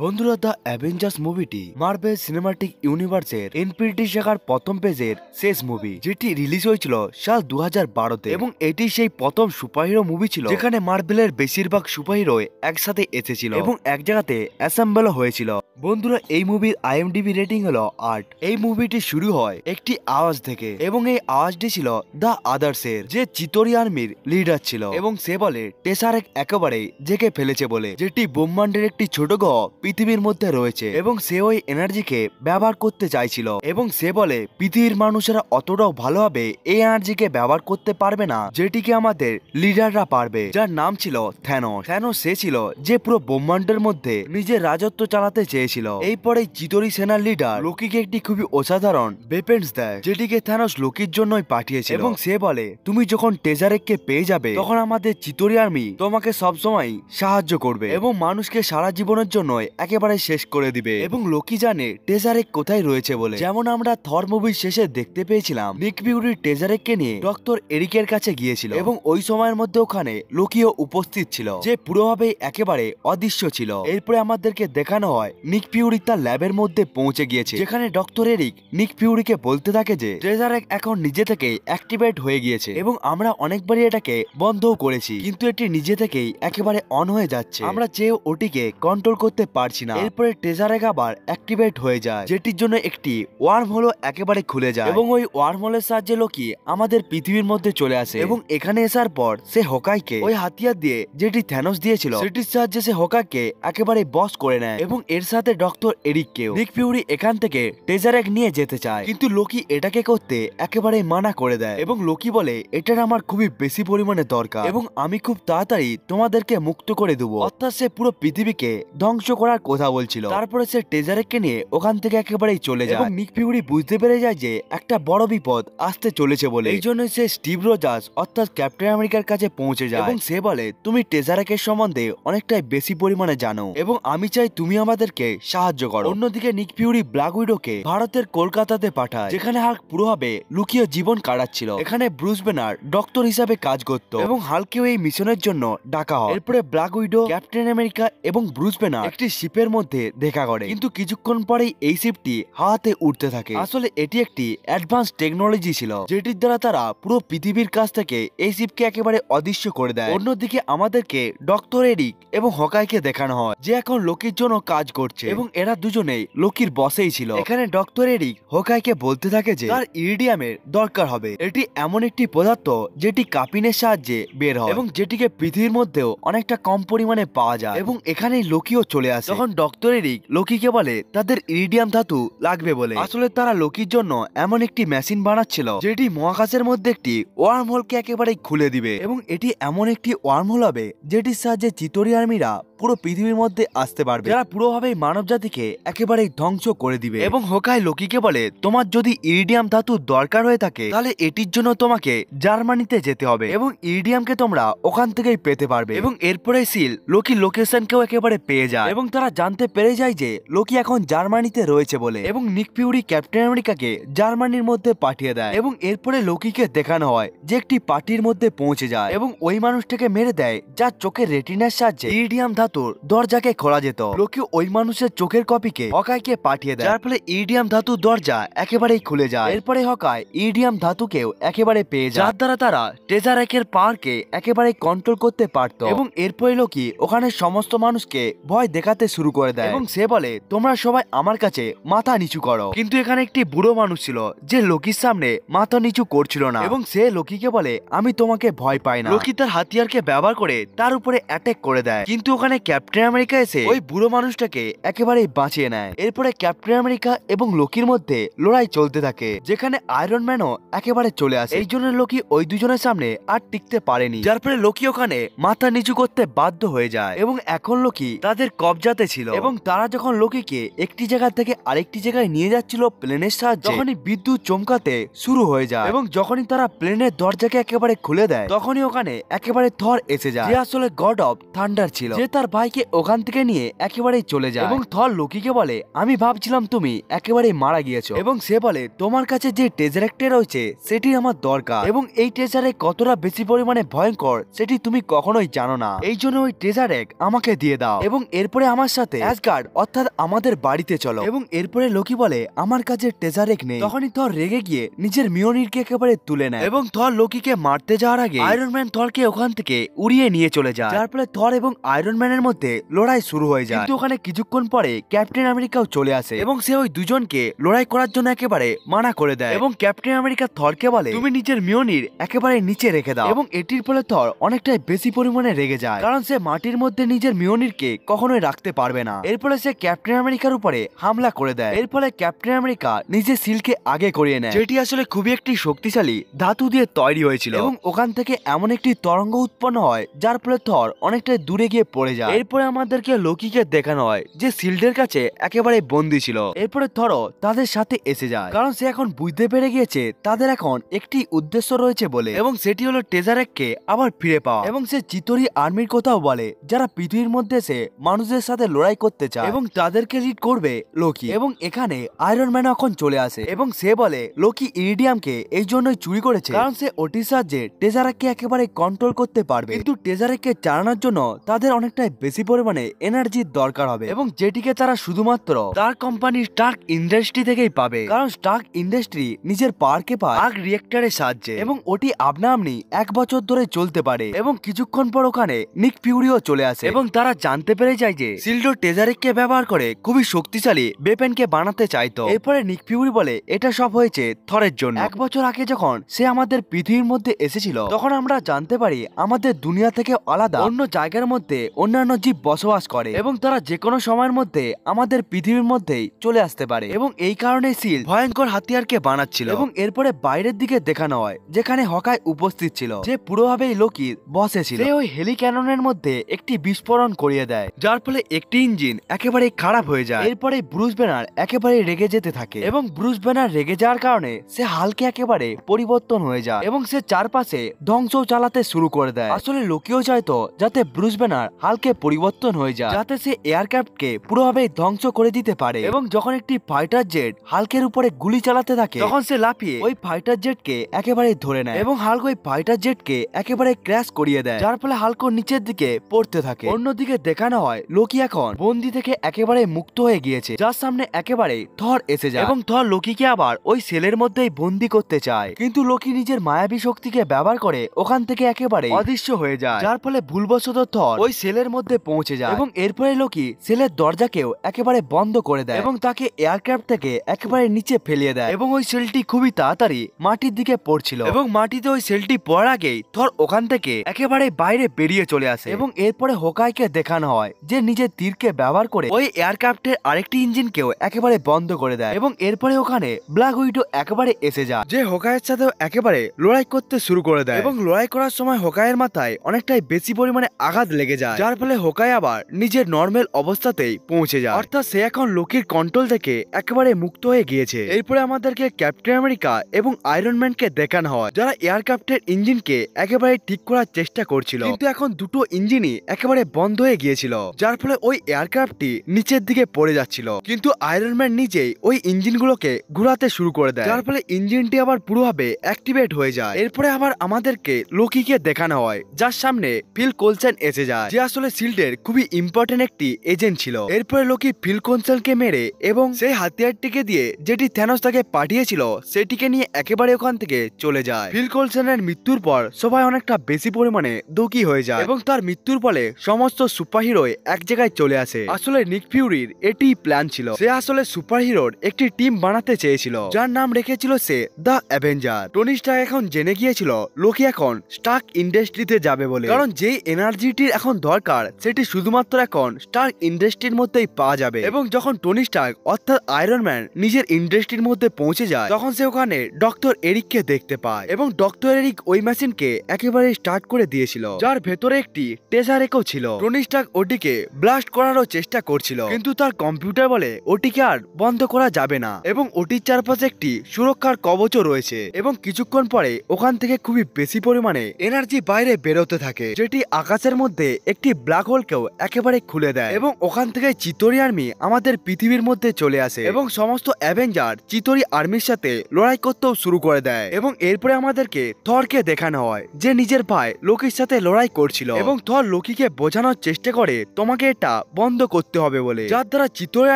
বন্ধুরা, the Avengers মুভিটি Marvel cinematic ইউনিভার্সের ইনফিনিটি সাগার প্রথম পেজের শেষ মুভি, যেটি রিলিজ হয়েছিল সাল 2012-তে এবং এটি সেই প্রথম সুপারহিরো মুভি ছিল যেখানে মার্ভেলের বেশিরভাগ সুপারহিরো একসাথে এসেছিল এবং এক জায়গাতে অ্যাসেম্বল হয়েছিল। বন্ধুরা, এই মুভির আইএমডিবি রেটিং হলো 8। এই মুভিটি শুরু হয় একটি আওয়াজ থেকে এবং এই আওয়াজটি ছিল দ্য আদার্সের, যে চিতরি আর্মির লিডার ছিল এবং সে বলে টেসারেক একেবারে জেগে ফেলেছে বলে, যেটি ব্রহ্মাণ্ডের একটি ছোট গ্রহ পৃথিবীর মধ্যে রয়েছে এবং সে ওই এনার্জিকে ব্যবহার করতে চাইছিল এবং সে বলে পৃথিবীর মানুষেরা অতটাও ভালোভাবে এই এনার্জিকে ব্যবহার করতে পারবে না যেটিকে আমাদের লিডাররা পারবে, যার নাম ছিল থ্যানোস। থ্যানোস সে ছিল যে পুরো ব্রহ্মাণ্ডের মধ্যে নিজের রাজত্ব চালাতে চেয়েছিল। এরপরে চিতরি সেনার লিডার লোকিকে একটি খুবই অসাধারণ ওয়েপন্স দেয়, যেটিকে থ্যানোস লোকির জন্যই পাঠিয়েছিল এবং সে বলে তুমি যখন টেজারেককে পেয়ে যাবে তখন আমাদের চিতরি আর্মি তোমাকে সবসময় সাহায্য করবে এবং মানুষকে সারা জীবনের জন্য একেবারে শেষ করে দিবে। এবং লোকি জানে টেজারেক কোথায় রয়েছে বলে, যেমন আমরা থর মুভির শেষে দেখতে পেয়েছিলাম নিক ফিউরি টেজারেককে নিয়ে ডক্টর এরিকের কাছে গিয়েছিল এবং ওই সময়ের মধ্যে ওখানে লোকিও উপস্থিত ছিল, যে পুরোভাবে একেবারে অদৃশ্য ছিল। এরপরে আমাদেরকে দেখানো হয় নিক ফিউরি তার ল্যাবের মধ্যে পৌঁছে গিয়েছে, যেখানে ডক্টর এরিক নিক ফিউরিকে বলতে থাকে যে টেজারেক এখন নিজে থেকে অ্যাক্টিভেট হয়ে গিয়েছে এবং আমরা অনেকবারই এটাকে বন্ধও করেছি, কিন্তু এটি নিজে থেকেই একেবারে অন হয়ে যাচ্ছে, আমরা চেয়েও ওটিকে কন্ট্রোল করতে পারছি না। এরপরে টেজারেক আবার অ্যাক্টিভেট হয়ে যায়, যেটির জন্য একটি ওয়ার্ম হোল একেবারে খুলে যায় এবং ওই ওয়ার্ম হোলের সাহায্যে লোকি আমাদের পৃথিবীর মধ্যে চলে আসে এবং এখানে আসার পর সে হকাইকে ওই হাতিয়ার দিয়ে, যেটি থ্যানোস দিয়েছিল, সেটির সাহায্যে সে হকাইকে একেবারে বস করে নেয় এবং এর সাথে ডক্টর এরিককেও। নিক ফিউরি এখান থেকে টেজারেক নিয়ে যেতে চায়, কিন্তু লোকি এটাকে করতে একেবারে মানা করে দেয় এবং লোকি বলে এটার আমার খুবই বেশি পরিমাণে দরকার এবং আমি খুব তাড়াতাড়ি তোমাদেরকে মুক্ত করে দেবো। অর্থাৎ সে পুরো পৃথিবীকে ধ্বংস করার কথা বলছিল। তারপরে সে টেজারেককে নিয়ে ওখান থেকে একেবারেই চলে যায় এবং নিক ফিউরি বুঝতে পেরে যায় যে একটা বড় বিপদ আসতে চলেছে বলে, এই জন্য সে স্টিভ রজার্স অর্থাৎ ক্যাপ্টেন আমেরিকার কাছে পৌঁছে যায় এবং সে বলে তুমি টেজারেকের সম্বন্ধে অনেকটাই বেশি পরিমাণে জানো এবং আমি চাই তুমি আমাদেরকে সাহায্য করো। অন্যদিকে নিক ফিউরি ব্ল্যাক উইডোকে ভারতের কলকাতাতে পাঠায়, যেখানে হাল্ক পুরোভাবে লুকিয়ে জীবন কাটাচ্ছিল। এখানে ব্রুস ব্যানার ডক্টর হিসাবে কাজ করত এবং হাল্ককেও এই মিশনের জন্য ডাকা হয়। এরপরে ব্ল্যাক উইডো, ক্যাপ্টেন আমেরিকা এবং ব্রুস ব্যানার একটি শিপের মধ্যে দেখা করে, কিন্তু কিছুক্ষণ পরেই এই শিপটি হাওয়াতে উঠতে থাকে। আসলে এটি একটি অ্যাডভান্স টেকনোলজি ছিল, যেটির দ্বারা তারা পুরো পৃথিবীর কাছ থেকে এই শিপকে একেবারে অদৃশ্য করে দেয়। অন্যদিকে আমাদেরকে ডক্টর এরিক এবং হকাইকে দেখানো হয় যে এখন লোকির জন্য কাজ করছে এবং এরা দুজনেই লোকির বসেই ছিল। এখানে ডক্টর এরিক হকাইকে বলতে থাকে যে তার ইরিডিয়ামের দরকার হবে। এটি এমন একটি পদার্থ যেটি কাপিনের সাহায্যে বের হয় এবং যেটিকে পৃথিবীর মধ্যেও অনেকটা কম পরিমাণে পাওয়া যায় এবং এখানেই লোকিও চলে আসে। তখন ডক্টর এরিক লোকিকে বলে তাদের ইরিডিয়াম ধাতু লাগবে বলে। আসলে তারা লোকির জন্য এমন একটি মেশিন বানাচ্ছিল যেটি মহাকাশের মধ্যে একটি ওয়ার্ম হোলকে একেবারে খুলে দিবে এবং এটি এমন একটি ওয়ার্ম হোল হবে যেটির সাহায্যে চিতরি আর্মিরা পুরো পৃথিবীর মধ্যে আসতে পারবে, যারা পুরোভাবে মানব জাতিকে একেবারে ধ্বংস করে দিবে। এবং হোকাই লোকিকে বলে তোমার যদি ইরিডিয়াম ধাতুর দরকার হয়ে থাকে তাহলে এটির জন্য তোমাকে জার্মানিতে যেতে হবে এবং ইরিডিয়ামকে তোমরা ওখান থেকেই পেতে পারবে। এবং এরপরে সিল লোকি লোকেশনকেও একেবারে পেয়ে যায় এবং তারা জানতে পেরে যায় যে লোকি এখন জার্মানিতে রয়েছে বলে এবং নিক ফিউরি ক্যাপ্টেন আমেরিকাকে জার্মানির মধ্যে পাঠিয়ে দেয় এবং এরপরে লোকিকে দেখানো হয় যে একটি পার্টির মধ্যে পৌঁছে যায় এবং ওই মানুষটাকে মেরে দেয় যার চোখের রেটিনার সাহায্যে ইরিডিয়াম ধাতুর দরজাকে খোলা যেত। লোকি ওই মানুষের চোখের কপিকে হকাইকে পাঠিয়ে দেয়, যার ফলে ইরিডিয়াম ধাতুর দরজা একেবারেই খুলে যায়। এরপরে হকাই ইরিডিয়াম ধাতুকেও একেবারে পেয়ে যায়, যার দ্বারা তারা টেজারেকের পাওয়ারকে একেবারে কন্ট্রোল করতে পারত এবং এরপরে লোকি ওখানে সমস্ত মানুষকে ভয় দেখাতে শুরু করে দেয় এবং সে বলে তোমরা সবাই আমার কাছে মাথা নিচু করো। কিন্তু এখানে একটি বুড়ো মানুষ ছিল যে লোকির সামনে মাথা নিচু করছিল না এবং সে লোকিকে বলে আমি তোমাকে ভয় পাই না। লোকি তার হাতিয়ারকে ব্যবহার করে তার উপরে অ্যাটাক করে দেয়, কিন্তু ওখানে ক্যাপ্টেন আমেরিকা এসে ওই বুড়ো মানুষটাকে একেবারে বাঁচিয়ে নেয়। এরপরে ক্যাপ্টেন আমেরিকা এবং লোকির মধ্যে লড়াই চলতে থাকে, যেখানে আয়রন ম্যানও একেবারে চলে আসে। এই জন্য লোকি ওই দুজনের সামনে আর টিকতে পারেনি, যার ফলে লোকি ওখানে মাথা নিচু করতে বাধ্য হয়ে যায় এবং এখন লোকি তাদের কবজাতে ছিল এবং তারা যখন লোকিকে একটি জায়গা থেকে আরেকটি জায়গায় নিয়ে যাচ্ছিল প্লেনের সাহায্যে, তখনই বিদ্যুৎ চমকাতে শুরু হয়ে যায় এবং যখনই তারা প্লেনের দরজাকে একেবারে খুলে দেয় তখনই ওখানে একেবারে থর এসে যায়, যে আসলে গড অফ থান্ডার ছিল, যে তার ভাইকে ওখান থেকে নিয়ে একেবারেই চলে যায় এবং থর লোকিকে বলে আমি ভাবছিলাম তুমি একেবারে মারা গিয়েছো এবং সে বলে তোমার কাছে যে টেজারেকটা রয়েছে সেটি আমার দরকার এবং এই টেজারেক কতটা বেশি পরিমাণে ভয়ঙ্কর সেটি তুমি কখনোই জানো না, এই জন্য ওই টেজারেক আমাকে দিয়ে দাও এবং এরপরে আমার আমার সাথে অ্যাসগার্ড অর্থাৎ আমাদের বাড়িতে চলো। এবং এরপরে লোকি বলে আমার কাছে টেজারেক নেই। তখনই থর রেগে গিয়ে নিজের মিওনিরকে একেবারে তুলে নেয় এবং থর লোকিকে মারতে যাওয়ার আগে আয়রন ম্যান থরকে ওখান থেকে উড়িয়ে নিয়ে চলে যায়, যার ফলে থর এবং আয়রন ম্যানের মধ্যে লড়াই শুরু হয়ে যায়। কিন্তু ওখানে কিছুক্ষণ পরে ক্যাপ্টেন আমেরিকাও চলে আসে এবং সে ওই দুজনকে লড়াই করার জন্য একেবারে মানা করে দেয় এবং ক্যাপ্টেন আমেরিকা থরকে বলে তুমি নিজের মিওনির একেবারে নিচে রেখে দাও। এবং এটির ফলে থর অনেকটাই বেশি পরিমাণে রেগে যায়, কারণ সে মাটির মধ্যে নিজের মিওনিরকে কখনোই রাখতে পারবে না। এর ফলে সে ক্যাপ্টেন আমেরিকার উপরে হামলা করে দেয়। এর ফলে ক্যাপ্টেন আমেরিকা নিজের সিলকে আগে করিয়ে নেয়, যেটি আসলে খুবই একটি শক্তিশালী ধাতু দিয়ে তৈরি হয়েছিল এবং ওখান থেকে এমন একটি তরঙ্গ উৎপন্ন হয় যার ফলে থর অনেকটাই দূরে গিয়ে পড়ে যায়। এরপরে আমাদেরকে লোকিকে দেখানো হয় যে শিল্ডের কাছে একেবারে বন্দী ছিল। এরপরে থরও তাদের সাথে এসে যায়, কারণ সে এখন বুঝতে পেরে গিয়েছে তাদের এখন একটি উদ্দেশ্য রয়েছে বলে, এবং সেটি হলো টেজারেককে আবার ফিরে পাওয়া। এবং সে চিতরি আর্মির কথাও বলে যারা পৃথিবীর মধ্যে সে মানুষদের সাথে লড়াই করতে চায় এবং তাদেরকে লিড করবে লোকি। এবং এখানে আয়রন ম্যান এখন চলে আসে এবং সে বলে লোকি ইরিডিয়ামকে এই জন্যই চুরি করেছে কারণ সে ওটির সাহায্যে টেজারেককে একেবারে কন্ট্রোল করতে পারবে, কিন্তু টেজারেককে চালানোর জন্য তাদের অনেকটাই বেশি পরিমাণে এনার্জির দরকার হবে এবং যেটিকে তারা শুধুমাত্র তার কোম্পানি স্টার্ক ইন্ডাস্ট্রি থেকেই পাবে, কারণ স্টার্ক ইন্ডাস্ট্রি নিজের পাওয়ারকে পায় আগ রিয়েক্টরের সাহায্যে এবং ওটি আপনা আপনি 1 বছর ধরে চলতে পারে। এবং কিছুক্ষণ পর ওখানে নিক ফিউরিও চলে আসে এবং তারা জানতে পেরে যায় যে সিল্ডো টেজারেককে ব্যবহার করে খুবই শক্তিশালী ওয়েপেনকে বানাতে চাইতো। এরপরে নিক ফিউরি বলে এটা সব হয়েছে থরের জন্য। 1 বছর আগে যখন সে আমাদের পৃথিবীর মধ্যে এসেছিল তখন আমরা জানতে পারি আমাদের দুনিয়া থেকে আলাদা অন্য জায়গার মধ্যে অন্যান্য জীব বসবাস করে এবং তারা যে কোনো সময়ের মধ্যে আমাদের পৃথিবীর মধ্যেই চলে আসতে পারে এবং এই কারণে সিল ভয়ঙ্কর হাতিয়ারকে বানাচ্ছিল। এবং এরপরে বাইরের দিকে দেখানো হয় যেখানে হকাই উপস্থিত ছিল, যে পুরোভাবেই লোকির বসে ছিল। সে ওই হেলি ক্যাননের মধ্যে একটি বিস্ফোরণ করিয়ে দেয় যার ফলে একটি ইঞ্জিন একেবারে খারাপ হয়ে যায়। এরপরে ব্রুস ব্যানার একেবারে রেগে যেতে থাকে এবং ব্রুস ব্যানার রেগে যাওয়ার কারণে সে হালকে একেবারে পরিবর্তন হয়ে যায় এবং সে চারপাশে ধ্বংস চালাতে শুরু করে দেয়। আসলে লোকিও চাইতো যাতে ব্রুস ব্যানার হালকে পরিবর্তন হয়ে যায় যাতে সে এয়ারক্রাফটকে পুরোভাবে ধ্বংস করে দিতে পারে। এবং যখন একটি ফাইটার জেট হালকের উপরে গুলি চালাতে থাকে তখন সে লাফিয়ে ওই ফাইটার জেটকে একেবারে ধরে নেয় এবং হালক ওই ফাইটার জেটকে একেবারে ক্র্যাশ করিয়ে দেয়, যার ফলে হালক নিচের দিকে পড়তে থাকে। অন্যদিকে দেখানো হয় লোকি এখন বন্দি থেকে একেবারে মুক্ত হয়ে গিয়েছে, যার সামনে একেবারে থর এসে যায় এবং থর লোকিকে আবার ওই সেলের মধ্যেই বন্দি করতে চায়, কিন্তু লোকি নিজের মায়াবী শক্তিকে ব্যবহার করে ওখান থেকে একেবারে অদৃশ্য হয়ে যায়, যার ফলে ভুলবশত থর ওই সেলের মধ্যে পৌঁছে যায় এবং এরপরে লোকি সেলের দরজাকেও একেবারে বন্ধ করে দেয় এবং তাকে এয়ারক্রাফট থেকে একেবারে নিচে ফেলিয়ে দেয় এবং ওই সেলটি খুবই তাড়াতাড়ি মাটির দিকে পড়ছিল এবং মাটিতে ওই সেলটি পড়ার আগেই থর ওখান থেকে একেবারে বাইরে বেরিয়ে চলে আসে। এবং এরপরে হোকাইকে দেখানো হয় যে নিজের তীরকে ব্যবহার করে ওই এয়ারক্রাফটের আরেকটি ইঞ্জিনকেও একেবারে বন্ধ করে দেয় এবং এরপরে ওখানে ব্ল্যাক উইডো একেবারে এসে যায়, যে হোকাইয়ের সাথেও একেবারে লড়াই করতে শুরু করে দেয় এবং লড়াই করার সময় হোকাইয়ের মাথায় অনেকটাই বেশি পরিমাণে আঘাত লেগে যায়, যার ফলে হোকাই আবার নিজের নর্মাল অবস্থাতেই পৌঁছে যায়, অর্থাৎ সে এখন লোকির কন্ট্রোল থেকে একেবারে মুক্ত হয়ে গিয়েছে। এরপরে আমাদেরকে ক্যাপ্টেন আমেরিকা এবং আয়রন ম্যানকে দেখানো হয় যারা এয়ারক্রাফটের ইঞ্জিনকে একেবারে ঠিক করার চেষ্টা করছিল, কিন্তু এখন দুটো ইঞ্জিনই একেবারে বন্ধ হয়ে গিয়েছিল, যার ফলে ওই এয়ারক্রাফটটি নিচের দিকে পড়ে যাচ্ছিল, কিন্তু আয়রন ম্যান নিজেই ওই ইঞ্জিনগুলোকে ঘোরাতে শুরু করে দেয়, যার ফলে ইঞ্জিনটি আবার পুরোভাবে অ্যাক্টিভেট হয়ে যায়। এরপরে আবার আমাদেরকে লোকিকে দেখানো হয় যার সামনে ফিল কোলসন এসে যায়, যে আসলে শিল্ডের খুবই ইম্পর্টেন্ট একটি এজেন্ট ছিল। এরপরে লোকি ফিল কোলসনকে মেরে এবং সেই হাতিয়ারটিকে দিয়ে যেটি থ্যানোস তাকে পাঠিয়েছিল সেটিকে নিয়ে একেবারে ওখান থেকে চলে যায়। ফিল কোলসনের মৃত্যুর পর সবাই অনেকটা বেশি পরিমাণে দুঃখী হয়ে যায় এবং তার মৃত্যুর ফলে সমস্ত সুপারহিরো এক জায়গায় চলে আসে। আসলে নিক ফিউরির এটি প্ল্যান ছিল, সে আসলে সুপারহিরোর একটি টিম বানাতে চেয়েছিল যার নাম রেখেছিল সে দ্য অ্যাভেঞ্জার। টনি স্টার্ক এখন জেনে গিয়েছিল লোকি এখন স্টার্ক ইন্ডাস্ট্রিতে যাবে বলে, কারণ যেই এনার্জিটির এখন দরকার সেটি শুধুমাত্র এখন স্টার্ক ইন্ডাস্ট্রির মধ্যেই পাওয়া যাবে। এবং যখন টনি স্টার্ক অর্থাৎ আয়রন ম্যান নিজের ইন্ডাস্ট্রির মধ্যে পৌঁছে যায় তখন সে ওখানে ডক্টর এরিককে দেখতে পায় এবং ডক্টর এরিক ওই মেশিনকে একেবারে স্টার্ট করে দিয়েছিল যার ভেতরে একটি টেজারেকও ছিল। টনি স্টার্ক ওটিকে ব্লাস্ট করারও চেষ্টা করছিল, কিন্তু তার কম্পিউটার বলে ওটিকে আর বন্ধ করা যাবে না এবং ওটির চারপাশে একটি সুরক্ষার কবচও রয়েছে। এবং কিছুক্ষণ পরে ওখান থেকে খুবই বেশি পরিমাণে এনার্জি বাইরে বেরোতে থাকে, যেটি আকাশের মধ্যে একটি ব্ল্যাক হোলকেও একেবারে খুলে দেয় এবং ওখান থেকে চিতরি আর্মি আমাদের পৃথিবীর মধ্যে চলে আসে এবং সমস্ত অ্যাভেঞ্জার চিতরি আর্মির সাথে লড়াই করতেও শুরু করে দেয়। এবং এরপরে আমাদেরকে থরকে দেখানো হয় যে নিজের ভাই লোকির সাথে লড়াই করছিল এবং থর লোকিকে বোঝানোর চেষ্টা করে তোমাকে এটা বন্ধ করতে হবে বলে, যার দ্বারা চিতোরে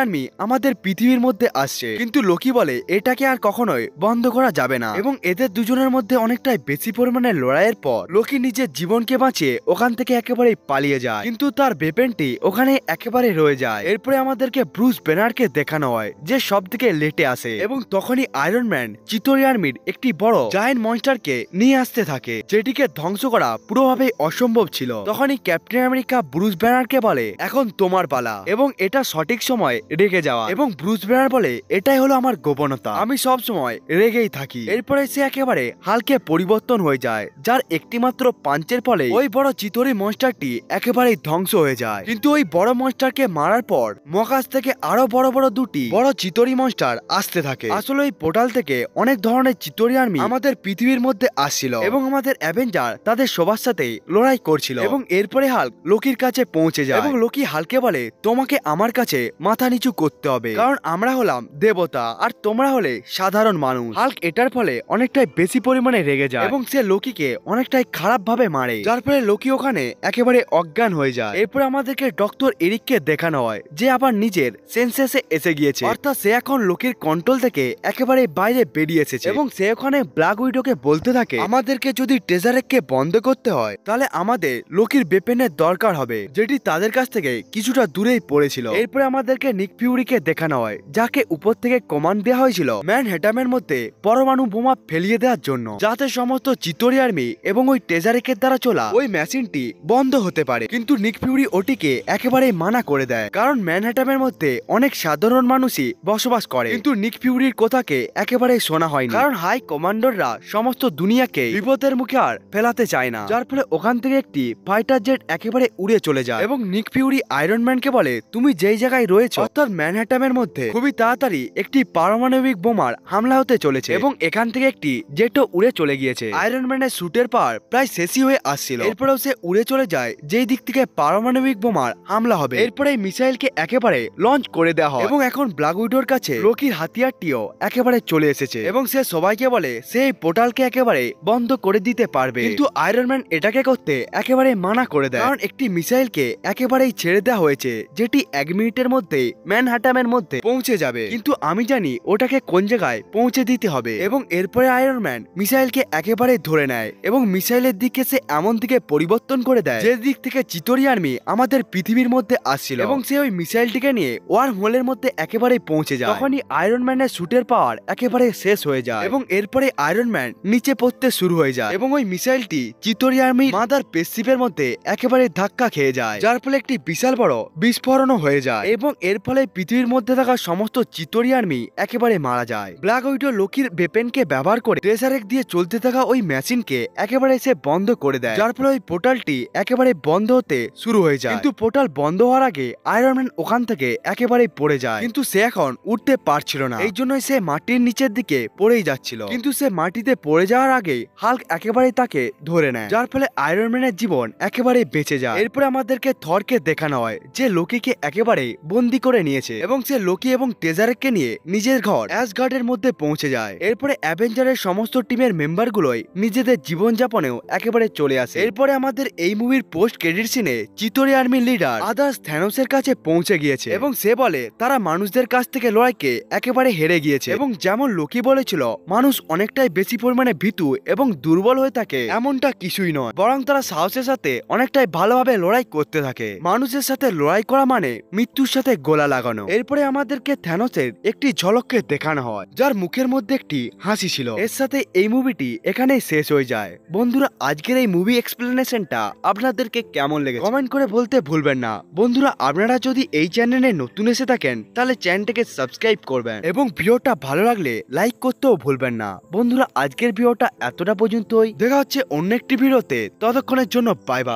আর্মি আমাদের পৃথিবীর মধ্যে আসছে। কিন্তু লোকি বলে এটাকে আর কখনোই বন্ধ করা যাবে না এবং এদের দুজনের মধ্যে অনেকটাই বেশি পরিমাণে লড়াইয়ের পর লোকি নিজের জীবনকে বাঁচিয়ে ওখান থেকে একেবারে পালিয়ে যায়, কিন্তু তার বেপেনটি ওখানে একেবারে রয়ে যায়। এরপরে আমাদেরকে ব্রুস ব্যানারকে দেখানো হয় যে সব থেকে লেটে আসে এবং তখনই আয়রন ম্যান চিতোরে আর্মির একটি বড় জায়ান্ট মনস্টারকে নিয়ে আসতে থাকে, যেটিকে ধ্বংস করা পুরোভাবে অসম্ভব ছিল। তখনই ক্যাপ্টেন আমেরিকা ব্রুস ব্যানারকে বলে এখন তোমার পালা, এবং এটা সঠিক সময় রেগে যাওয়া। এবং ব্রুস ব্যানার বলে এটাই হলো আমার গোপনতা, আমি সব সময় রেগেই থাকি। এরপরে সে একেবারে হালকে পরিবর্তন হয়ে যায়, যার একটি মাত্র পাঞ্চের ফলে ওই বড় চিতোরি মনস্টারটি একেবারেই ধ্বংস হয়ে যায়। কিন্তু ওই বড় মনস্টারকে মারার পর মহাকাশ থেকে আরো বড় বড় দুটি বড় চিতোরি মনস্টার আসতে থাকে। আসলে ওই পোর্টাল থেকে অনেক ধরনের চিতোরি আর্মি আমাদের পৃথিবীর মধ্যে আসছিল এবং আমাদের অ্যাভেঞ্জার তাদের সবার সাথে লড়াই করছিল। এবং এরপরে হাল্ক লোকির কাছে পৌঁছে যায় এবং লোকি হাল্কে বলে তোমাকে আমার কাছে মাথা নিচু করতে হবে, কারণ আমরা হলাম দেবতা আর তোমরা হলে সাধারণ মানুষ। হাল্ক এটার ফলে অনেকটাই বেশি পরিমাণে রেগে যায় এবং সে লোকিকে অনেকটাই খারাপ ভাবে মারে, যার ফলে লোকি ওখানে একেবারে অজ্ঞান হয়ে যায়। এরপর আমাদেরকে ডক্টর এরিককে দেখানো হয় যে আবার নিজের সেন্সেসে এসে গিয়েছে, অর্থাৎ সে এখন লোকির কন্ট্রোল থেকে একেবারে বাইরে বেরিয়ে এসেছে এবং সে ওখানে ব্ল্যাক উইডোকে বলতে থাকে আমাদেরকে যদি টেজারেককে বন্ধ করতে হয় তাহলে আমাদের লোকির বেপেনের দরকার হবে, যেটি তাদের কাছ থেকে কিছুটা দূরেই পড়েছিল। এরপরে আমাদেরকে নিক ফিউরিকে দেখানো হয় যাকে উপর থেকে কমান্ড দেওয়া হয়েছিল ম্যানহাটনের মধ্যে পরমাণু বোমা ফেলিয়ে দেওয়ার জন্য, যাতে সমস্ত চিতোরি আর্মি এবং ওই টেজারেকের দ্বারা চলা ওই মেশিনটি বন্ধ হতে পারে। কিন্তু নিক ফিউরি ওটিকে একেবারে মানা করে দেয়, কারণ ম্যানহাটনের মধ্যে অনেক সাধারণ মানুষই বসবাস করে। কিন্তু নিক ফিউরির কথাকে একেবারে শোনা হয়নি, কারণ হাই কমান্ডাররা সমস্ত দুনিয়াকে বিপদের মুখে আর ফেলাতে চায় না, যার ফলে ওখান থেকে একটি ফাইটার জেট একেবারে উড়ে চলে যায় এবং নিক ফিউরি আয়রন ম্যানকে বলে তুমি যেই জায়গায় রয়েছে অর্থাৎ ম্যানহাটনের মধ্যে খুবই তাড়াতাড়ি একটি পারমাণবিক বোমার হামলা হতে চলেছে এবং এখান থেকে একটি জেটও উড়ে চলে গিয়েছে। আয়রন ম্যানের স্যুটের পাওয়ার প্রায় শেষই হয়ে আসছিল, এরপরেও সে উড়ে চলে যায় যেই দিক থেকে পারমাণবিক বোমার হামলা হবে। এরপরে এই মিসাইলকে একেবারে লঞ্চ করে দেওয়া হয় এবং এখন ব্ল্যাক উইডোর কাছে লোকির হাতিয়ারটিও একেবারে চলে এসেছে এবং সে সবাইকে বলে সে এই পোর্টালকে একেবারে বন্ধ করে দিতে পারবে। কিন্তু আয়রন ম্যান এটাকে করতে একেবারে মানা করে দেয়, কারণ একটি মিসাইলকে একেবারেই ছেড়ে দেওয়া হয়েছে যেটি 1 মিনিটের মধ্যে ম্যানহাটনের মধ্যে পৌঁছে যাবে, কিন্তু আমি জানি ওটাকে কোন জায়গায় পৌঁছে দিতে হবে। এবং এরপরে আয়রন ম্যান মিসাইলকে একেবারে ধরে নেয় এবং মিসাইলের দিকে সে এমন দিকে পরিবর্তন করে দেয় যে দিক থেকে চিতোরি আর্মি আমাদের পৃথিবীর মধ্যে আসছিল এবং সে ওই মিসাইলটিকে নিয়ে ওয়ার্ম হোলের মধ্যে একেবারে পৌঁছে যায়। তখনই আয়রন ম্যানের শুটের পাওয়ার একেবারে শেষ হয়ে যায় এবং এরপরে আয়রন ম্যান নিচে পড়তে শুরু হয়ে যায় এবং ওই মিসাইলটি চিতোরি আর্মি মাদার পেসিপের মধ্যে একেবারে ধাক্কা খেয়ে যায়, যার ফলে একটি বিশাল বড় বিস্ফোরণও হয়ে যায় এবং এর ফলে পৃথিবীর মধ্যে থাকা সমস্ত চিতোরি আর্মি একেবারে মারা যায়। ব্ল্যাক উইডো লোকির বেপেনকে ব্যবহার করে টেজারেক দিয়ে চলতে থাকা ওই মেশিনকে একেবারে সে বন্ধ করে দেয়, যার ফলে ওই পোর্টালটি একেবারে বন্ধ হতে শুরু হয়ে যায়। কিন্তু পোর্টাল বন্ধ হওয়ার আগে আয়রন ম্যান ওখান থেকে একেবারে পড়ে যায়, কিন্তু সে এখন উঠতে পারছিল না, এই জন্যই সে মাটির নিচের দিকে পড়েই যাচ্ছিল। কিন্তু সে মাটিতে পড়ে যাওয়ার আগে হাল্ক একেবারে তাকে ধরে নেয়, যার ফলে আয়রন ম্যানের জীবন একেবারে বেঁচে যায়। এরপরে আমাদেরকে থরকে দেখানো হয় যে লোকিকে একেবারে বন্দি করে নিয়েছে এবং সে লোকি এবং টেজারেককে নিয়ে নিজের ঘর অ্যাসগার্ডের মধ্যে পৌঁছে যায়। এরপরে অ্যাভেঞ্জারের সমস্ত টিমের মেম্বারগুলোই নিজেদের জীবনযাপনেও একেবারে চলে আসে। এরপরে আমাদের এই মুভির পোস্ট ক্রেডিট সিনে চিতোরি আর্মির লিডার আদার্স থ্যানোসের কাছে পৌঁছে গিয়েছে এবং সে বলে তারা মানুষদের কাছ থেকে লড়াইকে একেবারে হেরে গিয়েছে এবং যেমন লোকি বলেছিল মানুষ অনেকটাই বেশি পরিমাণে ভীতু এবং দুর্বল হয়ে থাকে, এমনটা কিছুই নয়, বরং তারা সাহসের সাথে অনেকটাই ভালোভাবে লড়াই করতে থাকে। মানুষের সাথে লড়াই করা মানে মৃত্যুর সাথে গোলা লাগানো। এরপরে আমাদেরকে থ্যানোসের একটি ঝলককে দেখানো হয় যার মুখের মধ্যে একটি হাসি ছিল। এর সাথে এই মুভিটি এখানেই শেষ হয়ে যায়। বন্ধুরা আজকের এই মুভি এক্সপ্লেনেশনটা আপনাদেরকে কেমন লেগেছে কমেন্ট করে বলতে ভুলবেন না। বন্ধুরা আপনারা যদি এই চ্যানেলে নতুন এসে থাকেন তাহলে চ্যানেলটাকে সাবস্ক্রাইব করবেন এবং ভিডিওটা ভালো লাগলে লাইক করতেও ভুলবেন না। বন্ধুরা আজকের ভিডিওটা এতটা পর্যন্তই, দেখা হচ্ছে অন্য একটি ভিডিওতে, ততক্ষণের জন্য বাই বাই।